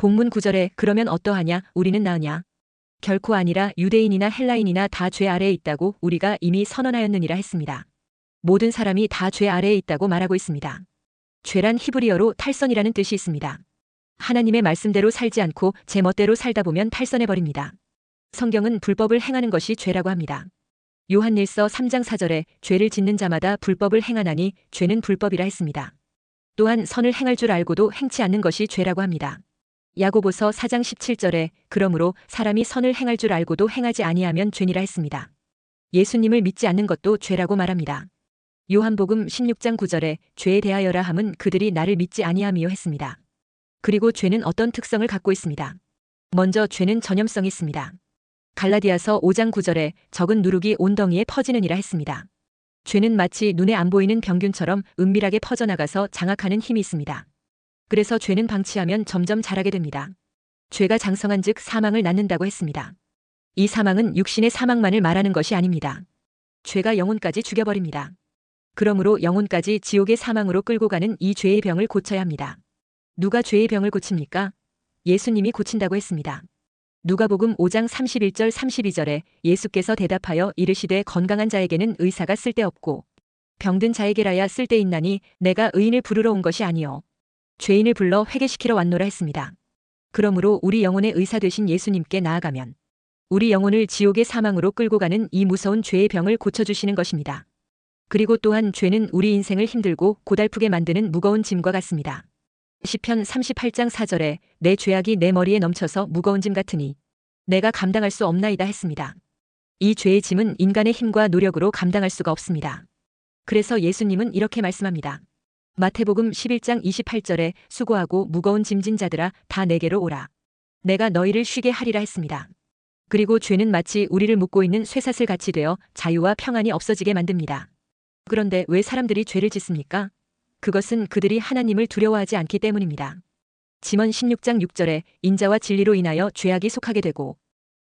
본문 9절에 그러면 어떠하냐 우리는 나으냐. 결코 아니라 유대인이나 헬라인이나 다 죄 아래에 있다고 우리가 이미 선언하였느니라 했습니다. 모든 사람이 다 죄 아래에 있다고 말하고 있습니다. 죄란 히브리어로 탈선이라는 뜻이 있습니다. 하나님의 말씀대로 살지 않고 제 멋대로 살다 보면 탈선해버립니다. 성경은 불법을 행하는 것이 죄라고 합니다. 요한일서 3장 4절에 죄를 짓는 자마다 불법을 행하나니 죄는 불법이라 했습니다. 또한 선을 행할 줄 알고도 행치 않는 것이 죄라고 합니다. 야고보서 4장 17절에 그러므로 사람이 선을 행할 줄 알고도 행하지 아니하면 죄니라 했습니다. 예수님을 믿지 않는 것도 죄라고 말합니다. 요한복음 16장 9절에 죄에 대하여라 함은 그들이 나를 믿지 아니함이요 했습니다. 그리고 죄는 어떤 특성을 갖고 있습니다. 먼저 죄는 전염성이 있습니다. 갈라디아서 5장 9절에 적은 누룩이 온 덩이에 퍼지느니라 했습니다. 죄는 마치 눈에 안 보이는 병균처럼 은밀하게 퍼져나가서 장악하는 힘이 있습니다. 그래서 죄는 방치하면 점점 자라게 됩니다. 죄가 장성한 즉 사망을 낳는다고 했습니다. 이 사망은 육신의 사망만을 말하는 것이 아닙니다. 죄가 영혼까지 죽여버립니다. 그러므로 영혼까지 지옥의 사망으로 끌고 가는 이 죄의 병을 고쳐야 합니다. 누가 죄의 병을 고칩니까? 예수님이 고친다고 했습니다. 누가복음 5장 31절 32절에 예수께서 대답하여 이르시되 건강한 자에게는 의사가 쓸데없고 병든 자에게라야 쓸데있나니 내가 의인을 부르러 온 것이 아니요 죄인을 불러 회개시키러 왔노라 했습니다. 그러므로 우리 영혼의 의사 되신 예수님께 나아가면 우리 영혼을 지옥의 사망으로 끌고 가는 이 무서운 죄의 병을 고쳐주시는 것입니다. 그리고 또한 죄는 우리 인생을 힘들고 고달프게 만드는 무거운 짐과 같습니다. 시편 38장 4절에 내 죄악이 내 머리에 넘쳐서 무거운 짐 같으니 내가 감당할 수 없나이다 했습니다. 이 죄의 짐은 인간의 힘과 노력으로 감당할 수가 없습니다. 그래서 예수님은 이렇게 말씀합니다. 마태복음 11장 28절에 수고하고 무거운 짐진 자들아 다 내게로 오라. 내가 너희를 쉬게 하리라 했습니다. 그리고 죄는 마치 우리를 묶고 있는 쇠사슬 같이 되어 자유와 평안이 없어지게 만듭니다. 그런데 왜 사람들이 죄를 짓습니까? 그것은 그들이 하나님을 두려워하지 않기 때문입니다. 잠언 16장 6절에 인자와 진리로 인하여 죄악이 속하게 되고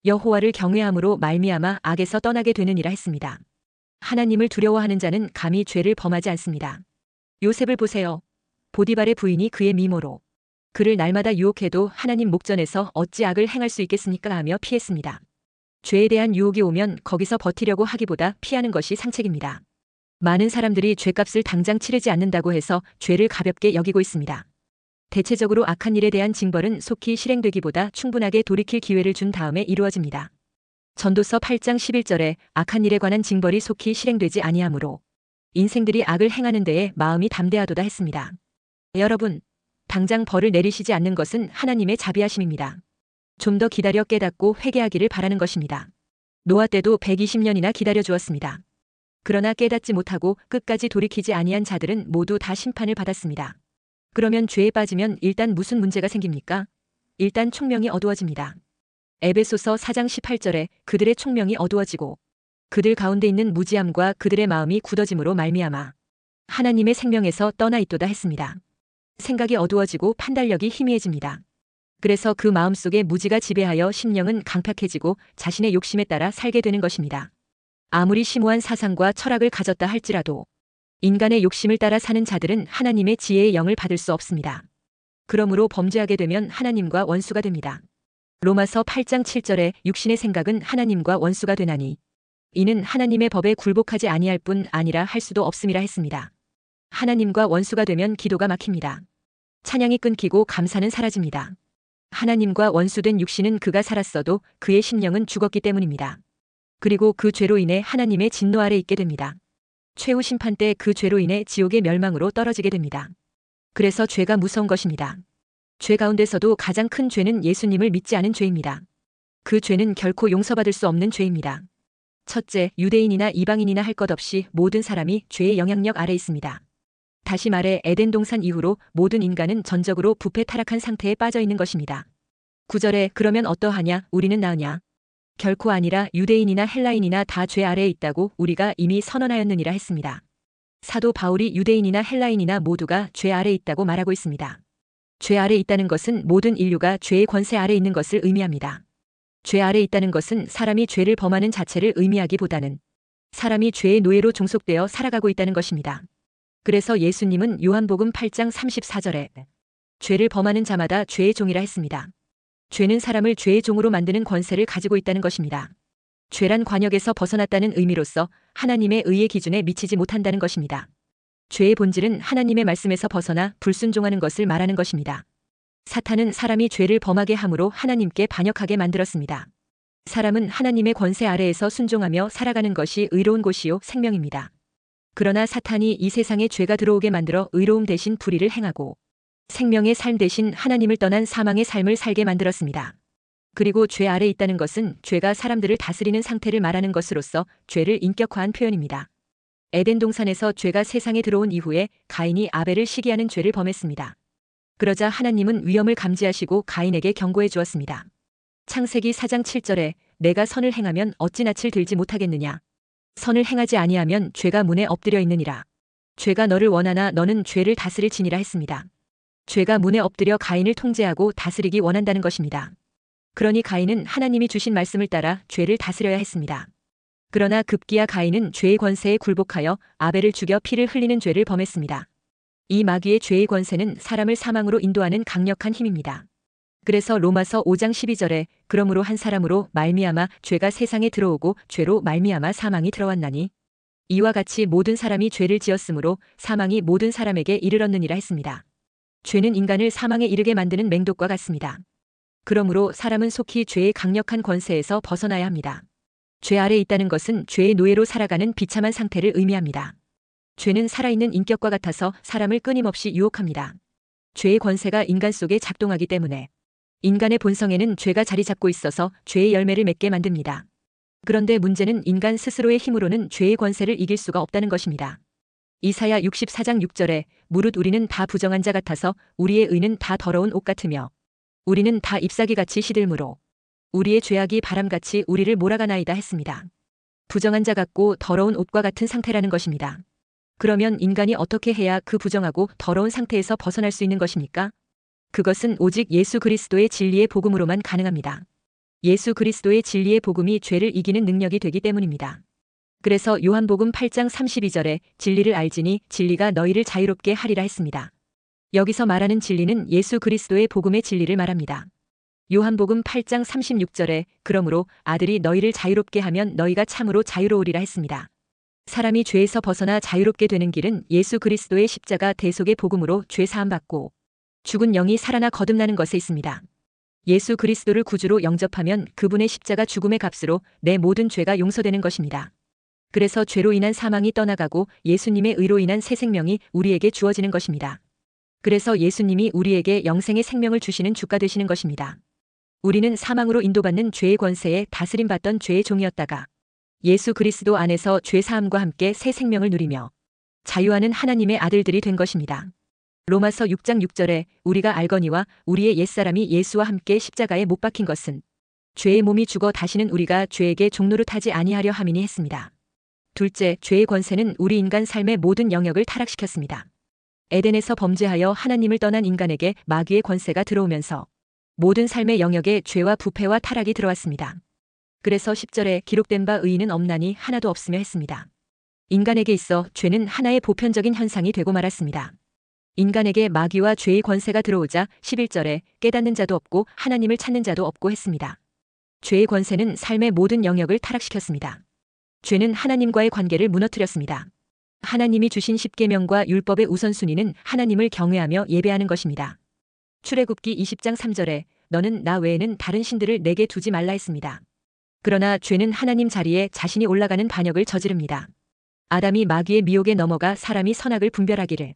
여호와를 경외함으로 말미암아 악에서 떠나게 되느니라 했습니다. 하나님을 두려워하는 자는 감히 죄를 범하지 않습니다. 요셉을 보세요. 보디발의 부인이 그의 미모로 그를 날마다 유혹해도 하나님 목전에서 어찌 악을 행할 수 있겠습니까 하며 피했습니다. 죄에 대한 유혹이 오면 거기서 버티려고 하기보다 피하는 것이 상책입니다. 많은 사람들이 죄값을 당장 치르지 않는다고 해서 죄를 가볍게 여기고 있습니다. 대체적으로 악한 일에 대한 징벌은 속히 실행되기보다 충분하게 돌이킬 기회를 준 다음에 이루어집니다. 전도서 8장 11절에 악한 일에 관한 징벌이 속히 실행되지 아니하므로 인생들이 악을 행하는 데에 마음이 담대하도다 했습니다. 여러분, 당장 벌을 내리시지 않는 것은 하나님의 자비하심입니다. 좀 더 기다려 깨닫고 회개하기를 바라는 것입니다. 노아 때도 120년이나 기다려 주었습니다. 그러나 깨닫지 못하고 끝까지 돌이키지 아니한 자들은 모두 다 심판을 받았습니다. 그러면 죄에 빠지면 일단 무슨 문제가 생깁니까? 일단 총명이 어두워집니다. 에베소서 4장 18절에 그들의 총명이 어두워지고 그들 가운데 있는 무지함과 그들의 마음이 굳어짐으로 말미암아 하나님의 생명에서 떠나 있도다 했습니다. 생각이 어두워지고 판단력이 희미해집니다. 그래서 그 마음속에 무지가 지배하여 심령은 강팍해지고 자신의 욕심에 따라 살게 되는 것입니다. 아무리 심오한 사상과 철학을 가졌다 할지라도 인간의 욕심을 따라 사는 자들은 하나님의 지혜의 영을 받을 수 없습니다. 그러므로 범죄하게 되면 하나님과 원수가 됩니다. 로마서 8장 7절에 육신의 생각은 하나님과 원수가 되나니 이는 하나님의 법에 굴복하지 아니할 뿐 아니라 할 수도 없음이라 했습니다. 하나님과 원수가 되면 기도가 막힙니다. 찬양이 끊기고 감사는 사라집니다. 하나님과 원수된 육신은 그가 살았어도 그의 심령은 죽었기 때문입니다. 그리고 그 죄로 인해 하나님의 진노 아래 있게 됩니다. 최후 심판 때 그 죄로 인해 지옥의 멸망으로 떨어지게 됩니다. 그래서 죄가 무서운 것입니다. 죄 가운데서도 가장 큰 죄는 예수님을 믿지 않은 죄입니다. 그 죄는 결코 용서받을 수 없는 죄입니다. 첫째, 유대인이나 이방인이나 할 것 없이 모든 사람이 죄의 영향력 아래 있습니다. 다시 말해 에덴 동산 이후로 모든 인간은 전적으로 부패 타락한 상태에 빠져 있는 것입니다. 9절에 그러면 어떠하냐 우리는 나으냐. 결코 아니라 유대인이나 헬라인이나 다 죄 아래에 있다고 우리가 이미 선언하였느니라 했습니다. 사도 바울이 유대인이나 헬라인이나 모두가 죄 아래 있다고 말하고 있습니다. 죄 아래 있다는 것은 모든 인류가 죄의 권세 아래 있는 것을 의미합니다. 죄 아래 있다는 것은 사람이 죄를 범하는 자체를 의미하기보다는 사람이 죄의 노예로 종속되어 살아가고 있다는 것입니다. 그래서 예수님은 요한복음 8장 34절에 죄를 범하는 자마다 죄의 종이라 했습니다. 죄는 사람을 죄의 종으로 만드는 권세를 가지고 있다는 것입니다. 죄란 관역에서 벗어났다는 의미로서 하나님의 의의 기준에 미치지 못한다는 것입니다. 죄의 본질은 하나님의 말씀에서 벗어나 불순종하는 것을 말하는 것입니다. 사탄은 사람이 죄를 범하게 함으로 하나님께 반역하게 만들었습니다. 사람은 하나님의 권세 아래에서 순종하며 살아가는 것이 의로운 곳이요 생명입니다. 그러나 사탄이 이 세상에 죄가 들어오게 만들어 의로움 대신 불의를 행하고 생명의 삶 대신 하나님을 떠난 사망의 삶을 살게 만들었습니다. 그리고 죄 아래 있다는 것은 죄가 사람들을 다스리는 상태를 말하는 것으로서 죄를 인격화한 표현입니다. 에덴 동산에서 죄가 세상에 들어온 이후에 가인이 아벨을 시기하는 죄를 범했습니다. 그러자 하나님은 위험을 감지하시고 가인에게 경고해 주었습니다. 창세기 4장 7절에 내가 선을 행하면 어찌 낯을 들지 못하겠느냐. 선을 행하지 아니하면 죄가 문에 엎드려 있느니라. 죄가 너를 원하나 너는 죄를 다스릴지니라 했습니다. 죄가 문에 엎드려 가인을 통제하고 다스리기 원한다는 것입니다. 그러니 가인은 하나님이 주신 말씀을 따라 죄를 다스려야 했습니다. 그러나 급기야 가인은 죄의 권세에 굴복하여 아벨을 죽여 피를 흘리는 죄를 범했습니다. 이 마귀의 죄의 권세는 사람을 사망으로 인도하는 강력한 힘입니다. 그래서 로마서 5장 12절에 그러므로 한 사람으로 말미암아 죄가 세상에 들어오고 죄로 말미암아 사망이 들어왔나니 이와 같이 모든 사람이 죄를 지었으므로 사망이 모든 사람에게 이르렀느니라 했습니다. 죄는 인간을 사망에 이르게 만드는 맹독과 같습니다. 그러므로 사람은 속히 죄의 강력한 권세에서 벗어나야 합니다. 죄 아래 있다는 것은 죄의 노예로 살아가는 비참한 상태를 의미합니다. 죄는 살아있는 인격과 같아서 사람을 끊임없이 유혹합니다. 죄의 권세가 인간 속에 작동하기 때문에 인간의 본성에는 죄가 자리 잡고 있어서 죄의 열매를 맺게 만듭니다. 그런데 문제는 인간 스스로의 힘으로는 죄의 권세를 이길 수가 없다는 것입니다. 이사야 64장 6절에 무릇 우리는 다 부정한 자 같아서 우리의 의는 다 더러운 옷 같으며 우리는 다 잎사귀같이 시들므로 우리의 죄악이 바람같이 우리를 몰아가나이다 했습니다. 부정한 자 같고 더러운 옷과 같은 상태라는 것입니다. 그러면 인간이 어떻게 해야 그 부정하고 더러운 상태에서 벗어날 수 있는 것입니까? 그것은 오직 예수 그리스도의 진리의 복음으로만 가능합니다. 예수 그리스도의 진리의 복음이 죄를 이기는 능력이 되기 때문입니다. 그래서 요한복음 8장 32절에 진리를 알지니 진리가 너희를 자유롭게 하리라 했습니다. 여기서 말하는 진리는 예수 그리스도의 복음의 진리를 말합니다. 요한복음 8장 36절에 그러므로 아들이 너희를 자유롭게 하면 너희가 참으로 자유로우리라 했습니다. 사람이 죄에서 벗어나 자유롭게 되는 길은 예수 그리스도의 십자가 대속의 복음으로 죄 사함 받고 죽은 영이 살아나 거듭나는 것에 있습니다. 예수 그리스도를 구주로 영접하면 그분의 십자가 죽음의 값으로 내 모든 죄가 용서되는 것입니다. 그래서 죄로 인한 사망이 떠나가고 예수님의 의로 인한 새 생명이 우리에게 주어지는 것입니다. 그래서 예수님이 우리에게 영생의 생명을 주시는 주가 되시는 것입니다. 우리는 사망으로 인도받는 죄의 권세에 다스림받던 죄의 종이었다가 예수 그리스도 안에서 죄 사함과 함께 새 생명을 누리며 자유하는 하나님의 아들들이 된 것입니다. 로마서 6장 6절에 우리가 알거니와 우리의 옛사람이 예수와 함께 십자가에 못 박힌 것은 죄의 몸이 죽어 다시는 우리가 죄에게 종노릇하지 아니하려 함이니 했습니다. 둘째, 죄의 권세는 우리 인간 삶의 모든 영역을 타락시켰습니다. 에덴에서 범죄하여 하나님을 떠난 인간에게 마귀의 권세가 들어오면서 모든 삶의 영역에 죄와 부패와 타락이 들어왔습니다. 그래서 10절에 기록된 바 의인은 없나니 하나도 없으며 했습니다. 인간에게 있어 죄는 하나의 보편적인 현상이 되고 말았습니다. 인간에게 마귀와 죄의 권세가 들어오자 11절에 깨닫는 자도 없고 하나님을 찾는 자도 없고 했습니다. 죄의 권세는 삶의 모든 영역을 타락시켰습니다. 죄는 하나님과의 관계를 무너뜨렸습니다. 하나님이 주신 십계명과 율법의 우선순위는 하나님을 경외하며 예배하는 것입니다. 출애굽기 20장 3절에 너는 나 외에는 다른 신들을 내게 두지 말라 했습니다. 그러나 죄는 하나님 자리에 자신이 올라가는 반역을 저지릅니다. 아담이 마귀의 미혹에 넘어가 사람이 선악을 분별하기를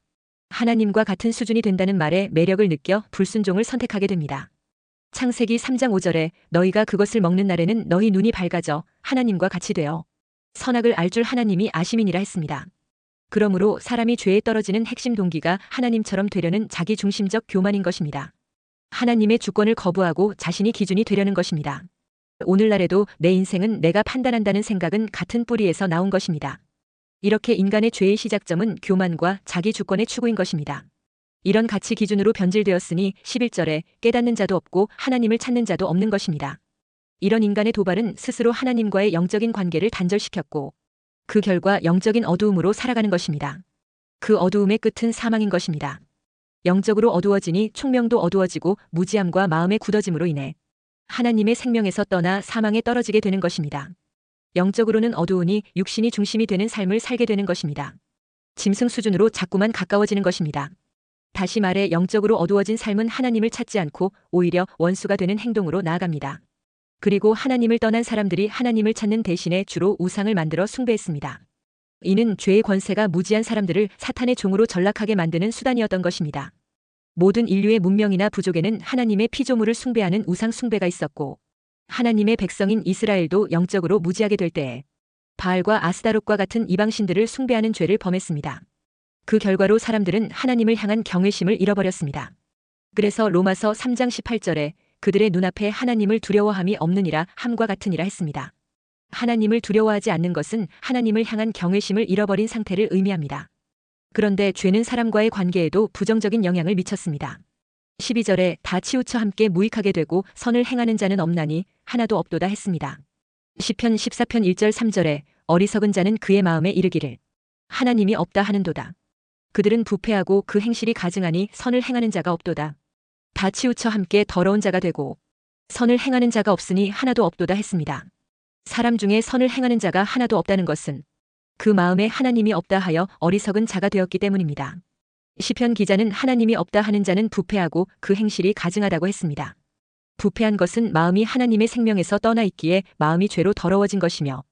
하나님과 같은 수준이 된다는 말에 매력을 느껴 불순종을 선택하게 됩니다. 창세기 3장 5절에 너희가 그것을 먹는 날에는 너희 눈이 밝아져 하나님과 같이 되어 선악을 알 줄 하나님이 아심이니라 했습니다. 그러므로 사람이 죄에 떨어지는 핵심 동기가 하나님처럼 되려는 자기중심적 교만인 것입니다. 하나님의 주권을 거부하고 자신이 기준이 되려는 것입니다. 오늘날에도 내 인생은 내가 판단한다는 생각은 같은 뿌리에서 나온 것입니다. 이렇게 인간의 죄의 시작점은 교만과 자기 주권의 추구인 것입니다. 이런 가치 기준으로 변질되었으니 11절에 깨닫는 자도 없고 하나님을 찾는 자도 없는 것입니다. 이런 인간의 도발은 스스로 하나님과의 영적인 관계를 단절시켰고 그 결과 영적인 어두움으로 살아가는 것입니다. 그 어두움의 끝은 사망인 것입니다. 영적으로 어두워지니 총명도 어두워지고 무지함과 마음의 굳어짐으로 인해 하나님의 생명에서 떠나 사망에 떨어지게 되는 것입니다. 영적으로는 어두우니 육신이 중심이 되는 삶을 살게 되는 것입니다. 짐승 수준으로 자꾸만 가까워지는 것입니다. 다시 말해 영적으로 어두워진 삶은 하나님을 찾지 않고 오히려 원수가 되는 행동으로 나아갑니다. 그리고 하나님을 떠난 사람들이 하나님을 찾는 대신에 주로 우상을 만들어 숭배했습니다. 이는 죄의 권세가 무지한 사람들을 사탄의 종으로 전락하게 만드는 수단이었던 것입니다. 모든 인류의 문명이나 부족에는 하나님의 피조물을 숭배하는 우상 숭배가 있었고 하나님의 백성인 이스라엘도 영적으로 무지하게 될 때에 바알과 아스다롯과 같은 이방신들을 숭배하는 죄를 범했습니다. 그 결과로 사람들은 하나님을 향한 경외심을 잃어버렸습니다. 그래서 로마서 3장 18절에 그들의 눈앞에 하나님을 두려워함이 없느니라 함과 같으니라 했습니다. 하나님을 두려워하지 않는 것은 하나님을 향한 경외심을 잃어버린 상태를 의미합니다. 그런데 죄는 사람과의 관계에도 부정적인 영향을 미쳤습니다. 12절에 다 치우쳐 함께 무익하게 되고 선을 행하는 자는 없나니 하나도 없도다 했습니다. 시편 14편 1절 3절에 어리석은 자는 그의 마음에 이르기를 하나님이 없다 하는도다. 그들은 부패하고 그 행실이 가증하니 선을 행하는 자가 없도다. 다 치우쳐 함께 더러운 자가 되고 선을 행하는 자가 없으니 하나도 없도다 했습니다. 사람 중에 선을 행하는 자가 하나도 없다는 것은 그 마음에 하나님이 없다 하여 어리석은 자가 되었기 때문입니다. 시편 기자는 하나님이 없다 하는 자는 부패하고 그 행실이 가증하다고 했습니다. 부패한 것은 마음이 하나님의 생명에서 떠나 있기에 마음이 죄로 더러워진 것이며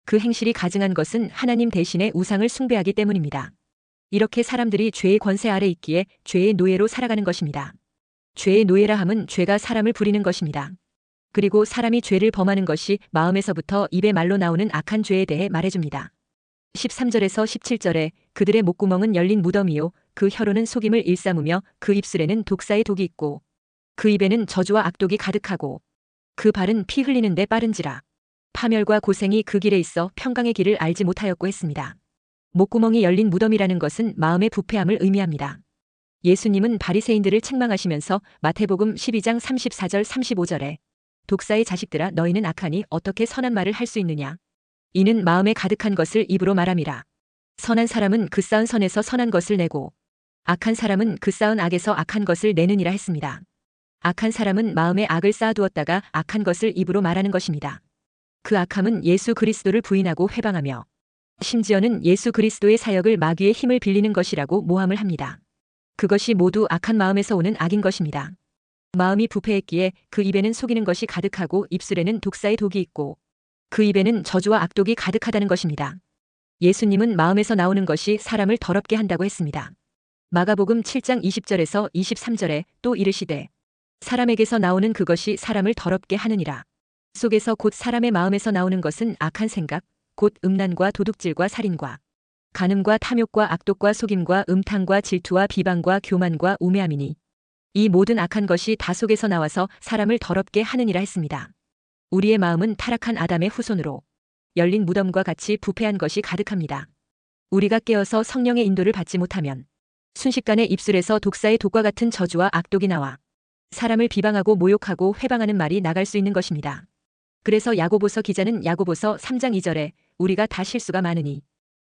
그 행실이 가증한 것은 하나님 대신에 우상을 숭배하기 때문입니다. 이렇게 사람들이 죄의 권세 아래 있기에 죄의 노예로 살아가는 것입니다. 죄의 노예라 함은 죄가 사람을 부리는 것입니다. 그리고 사람이 죄를 범하는 것이 마음에서부터 입의 말로 나오는 악한 죄에 대해 말해줍니다. 13절에서 17절에 그들의 목구멍은 열린 무덤이요 그 혀로는 속임을 일삼으며 그 입술에는 독사의 독이 있고 그 입에는 저주와 악독이 가득하고 그 발은 피 흘리는데 빠른지라 파멸과 고생이 그 길에 있어 평강의 길을 알지 못하였고 했습니다. 목구멍이 열린 무덤이라는 것은 마음의 부패함을 의미합니다. 예수님은 바리새인들을 책망하시면서 마태복음 12장 34절 35절에 독사의 자식들아 너희는 악하니 어떻게 선한 말을 할 수 있느냐. 이는 마음에 가득한 것을 입으로 말함이라. 선한 사람은 그 쌓은 선에서 선한 것을 내고 악한 사람은 그 쌓은 악에서 악한 것을 내느니라 했습니다. 악한 사람은 마음에 악을 쌓아두었다가 악한 것을 입으로 말하는 것입니다. 그 악함은 예수 그리스도를 부인하고 회방하며 심지어는 예수 그리스도의 사역을 마귀의 힘을 빌리는 것이라고 모함을 합니다. 그것이 모두 악한 마음에서 오는 악인 것입니다. 마음이 부패했기에 그 입에는 속이는 것이 가득하고 입술에는 독사의 독이 있고 그 입에는 저주와 악독이 가득하다는 것입니다. 예수님은 마음에서 나오는 것이 사람을 더럽게 한다고 했습니다. 마가복음 7장 20절에서 23절에 또 이르시되 사람에게서 나오는 그것이 사람을 더럽게 하느니라. 속에서 곧 사람의 마음에서 나오는 것은 악한 생각, 곧 음란과 도둑질과 살인과 간음과 탐욕과 악독과 속임과 음탕과 질투와 비방과 교만과 우매함이니 이 모든 악한 것이 다 속에서 나와서 사람을 더럽게 하느니라 했습니다. 우리의 마음은 타락한 아담의 후손으로 열린 무덤과 같이 부패한 것이 가득합니다. 우리가 깨어서 성령의 인도를 받지 못하면 순식간에 입술에서 독사의 독과 같은 저주와 악독이 나와 사람을 비방하고 모욕하고 회방하는 말이 나갈 수 있는 것입니다. 그래서 야고보서 기자는 야고보서 3장 2절에 우리가 다 실수가 많으니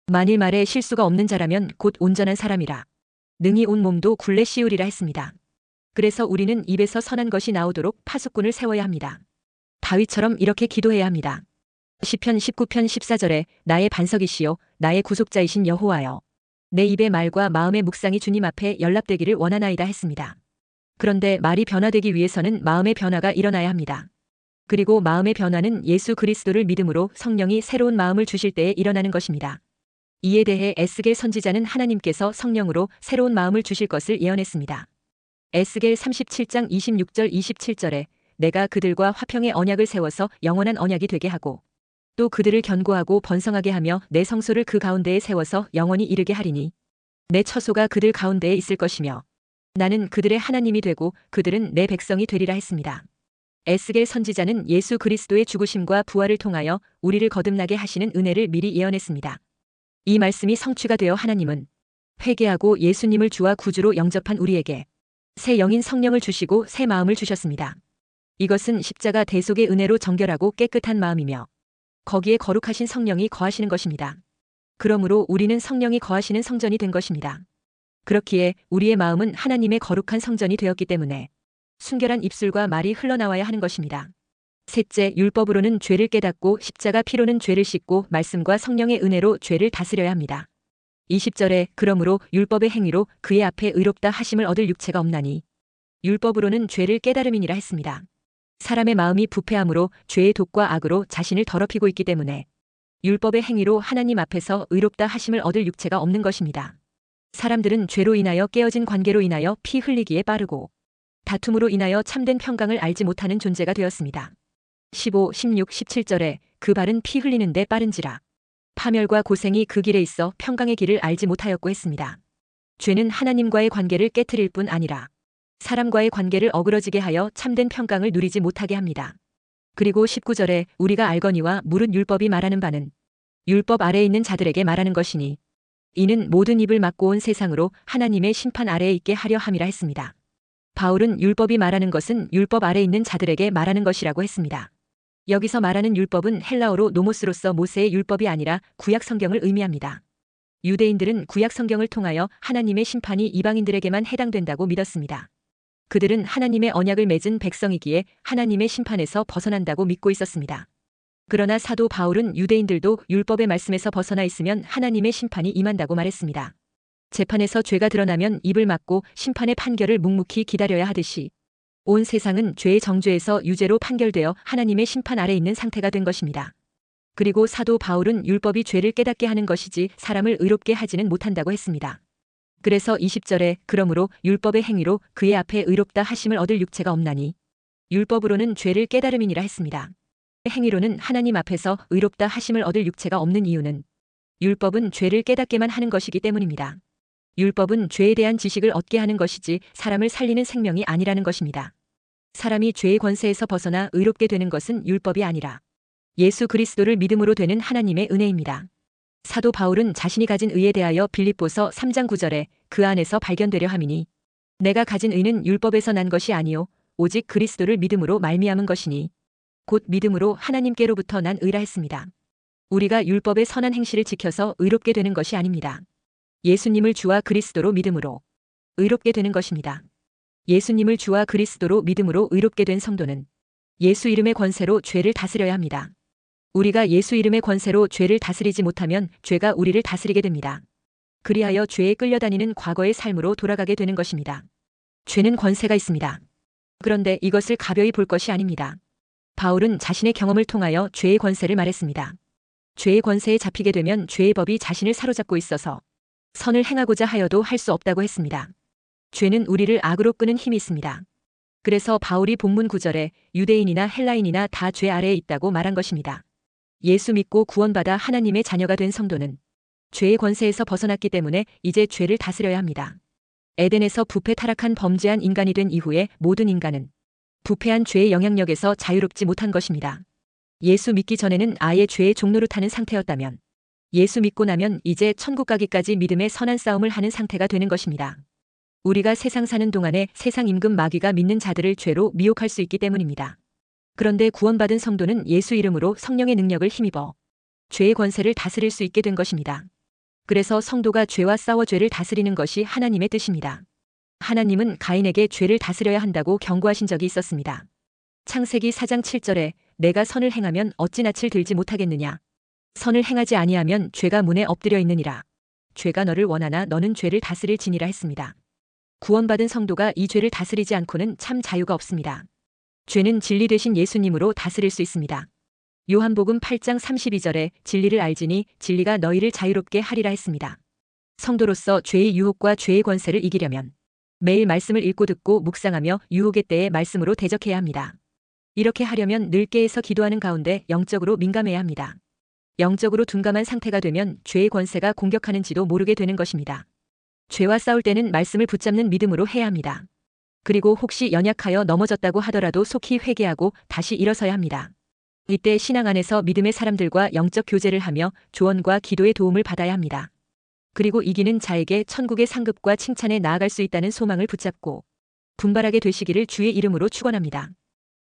만일 말에 실수가 없는 자라면 곧 온전한 사람이라 능히 온 몸도 굴레 씌우리라 했습니다. 그래서 우리는 입에서 선한 것이 나오도록 파수꾼을 세워야 합니다. 다윗처럼 이렇게 기도해야 합니다. 시편 19편 14절에 나의 반석이시요 나의 구속자이신 여호와여 내 입의 말과 마음의 묵상이 주님 앞에 연락되기를 원하나이다 했습니다. 그런데 말이 변화되기 위해서는 마음의 변화가 일어나야 합니다. 그리고 마음의 변화는 예수 그리스도를 믿음으로 성령이 새로운 마음을 주실 때에 일어나는 것입니다. 이에 대해 에스겔 선지자는 하나님께서 성령으로 새로운 마음을 주실 것을 예언했습니다. 에스겔 37장 26절 27절에 내가 그들과 화평의 언약을 세워서 영원한 언약이 되게 하고 또 그들을 견고하고 번성하게 하며 내 성소를 그 가운데에 세워서 영원히 이르게 하리니 내 처소가 그들 가운데에 있을 것이며 나는 그들의 하나님이 되고 그들은 내 백성이 되리라 했습니다. 에스겔 선지자는 예수 그리스도의 죽으심과 부활을 통하여 우리를 거듭나게 하시는 은혜를 미리 예언했습니다. 이 말씀이 성취가 되어 하나님은 회개하고 예수님을 주와 구주로 영접한 우리에게 새 영인 성령을 주시고 새 마음을 주셨습니다. 이것은 십자가 대속의 은혜로 정결하고 깨끗한 마음이며 거기에 거룩하신 성령이 거하시는 것입니다. 그러므로 우리는 성령이 거하시는 성전이 된 것입니다. 그렇기에 우리의 마음은 하나님의 거룩한 성전이 되었기 때문에 순결한 입술과 말이 흘러나와야 하는 것입니다. 셋째, 율법으로는 죄를 깨닫고 십자가 피로는 죄를 씻고 말씀과 성령의 은혜로 죄를 다스려야 합니다. 20절에 그러므로 율법의 행위로 그의 앞에 의롭다 하심을 얻을 육체가 없나니 율법으로는 죄를 깨달음이니라 했습니다. 사람의 마음이 부패함으로 죄의 독과 악으로 자신을 더럽히고 있기 때문에 율법의 행위로 하나님 앞에서 의롭다 하심을 얻을 육체가 없는 것입니다. 사람들은 죄로 인하여 깨어진 관계로 인하여 피 흘리기에 빠르고 다툼으로 인하여 참된 평강을 알지 못하는 존재가 되었습니다. 15, 16, 17절에 그 발은 피 흘리는데 빠른지라 파멸과 고생이 그 길에 있어 평강의 길을 알지 못하였고 했습니다. 죄는 하나님과의 관계를 깨트릴 뿐 아니라 사람과의 관계를 어그러지게 하여 참된 평강을 누리지 못하게 합니다. 그리고 19절에 우리가 알거니와 무릇 율법이 말하는 바는 율법 아래에 있는 자들에게 말하는 것이니 이는 모든 입을 막고 온 세상으로 하나님의 심판 아래에 있게 하려 함이라 했습니다. 바울은 율법이 말하는 것은 율법 아래에 있는 자들에게 말하는 것이라고 했습니다. 여기서 말하는 율법은 헬라어로 노모스로서 모세의 율법이 아니라 구약 성경을 의미합니다. 유대인들은 구약 성경을 통하여 하나님의 심판이 이방인들에게만 해당된다고 믿었습니다. 그들은 하나님의 언약을 맺은 백성이기에 하나님의 심판에서 벗어난다고 믿고 있었습니다. 그러나 사도 바울은 유대인들도 율법의 말씀에서 벗어나 있으면 하나님의 심판이 임한다고 말했습니다. 재판에서 죄가 드러나면 입을 막고 심판의 판결을 묵묵히 기다려야 하듯이 온 세상은 죄의 정죄에서 유죄로 판결되어 하나님의 심판 아래 있는 상태가 된 것입니다. 그리고 사도 바울은 율법이 죄를 깨닫게 하는 것이지 사람을 의롭게 하지는 못한다고 했습니다. 그래서 20절에 그러므로 율법의 행위로 그의 앞에 의롭다 하심을 얻을 육체가 없나니 율법으로는 죄를 깨달음이니라 했습니다. 행위로는 하나님 앞에서 의롭다 하심을 얻을 육체가 없는 이유는 율법은 죄를 깨닫게만 하는 것이기 때문입니다. 율법은 죄에 대한 지식을 얻게 하는 것이지 사람을 살리는 생명이 아니라는 것입니다. 사람이 죄의 권세에서 벗어나 의롭게 되는 것은 율법이 아니라 예수 그리스도를 믿음으로 되는 하나님의 은혜입니다. 사도 바울은 자신이 가진 의에 대하여 빌립보서 3장 9절에 그 안에서 발견되려 함이니 내가 가진 의는 율법에서 난 것이 아니요 오직 그리스도를 믿음으로 말미암은 것이니 곧 믿음으로 하나님께로부터 난 의라 했습니다. 우리가 율법의 선한 행실을 지켜서 의롭게 되는 것이 아닙니다. 예수님을 주와 그리스도로 믿음으로 의롭게 되는 것입니다. 예수님을 주와 그리스도로 믿음으로 의롭게 된 성도는 예수 이름의 권세로 죄를 다스려야 합니다. 우리가 예수 이름의 권세로 죄를 다스리지 못하면 죄가 우리를 다스리게 됩니다. 그리하여 죄에 끌려다니는 과거의 삶으로 돌아가게 되는 것입니다. 죄는 권세가 있습니다. 그런데 이것을 가벼이 볼 것이 아닙니다. 바울은 자신의 경험을 통하여 죄의 권세를 말했습니다. 죄의 권세에 잡히게 되면 죄의 법이 자신을 사로잡고 있어서 선을 행하고자 하여도 할 수 없다고 했습니다. 죄는 우리를 악으로 끄는 힘이 있습니다. 그래서 바울이 본문 9절에 유대인이나 헬라인이나 다 죄 아래에 있다고 말한 것입니다. 예수 믿고 구원받아 하나님의 자녀가 된 성도는 죄의 권세에서 벗어났기 때문에 이제 죄를 다스려야 합니다. 에덴에서 부패 타락한 범죄한 인간이 된 이후에 모든 인간은 부패한 죄의 영향력에서 자유롭지 못한 것입니다. 예수 믿기 전에는 아예 죄의 종노릇 하는 상태였다면 예수 믿고 나면 이제 천국 가기까지 믿음의 선한 싸움을 하는 상태가 되는 것입니다. 우리가 세상 사는 동안에 세상 임금 마귀가 믿는 자들을 죄로 미혹할 수 있기 때문입니다. 그런데 구원받은 성도는 예수 이름으로 성령의 능력을 힘입어 죄의 권세를 다스릴 수 있게 된 것입니다. 그래서 성도가 죄와 싸워 죄를 다스리는 것이 하나님의 뜻입니다. 하나님은 가인에게 죄를 다스려야 한다고 경고하신 적이 있었습니다. 창세기 4장 7절에 내가 선을 행하면 어찌 낯을 들지 못하겠느냐. 선을 행하지 아니하면 죄가 문에 엎드려 있느니라. 죄가 너를 원하나 너는 죄를 다스릴지니라 했습니다. 구원받은 성도가 이 죄를 다스리지 않고는 참 자유가 없습니다. 죄는 진리 되신 예수님으로 다스릴 수 있습니다. 요한복음 8장 32절에 진리를 알지니 진리가 너희를 자유롭게 하리라 했습니다. 성도로서 죄의 유혹과 죄의 권세를 이기려면 매일 말씀을 읽고 듣고 묵상하며 유혹의 때에 말씀으로 대적해야 합니다. 이렇게 하려면 늘 깨어서 기도하는 가운데 영적으로 민감해야 합니다. 영적으로 둔감한 상태가 되면 죄의 권세가 공격하는지도 모르게 되는 것입니다. 죄와 싸울 때는 말씀을 붙잡는 믿음으로 해야 합니다. 그리고 혹시 연약하여 넘어졌다고 하더라도 속히 회개하고 다시 일어서야 합니다. 이때 신앙 안에서 믿음의 사람들과 영적 교제를 하며 조언과 기도의 도움을 받아야 합니다. 그리고 이기는 자에게 천국의 상급과 칭찬에 나아갈 수 있다는 소망을 붙잡고 분발하게 되시기를 주의 이름으로 축원합니다.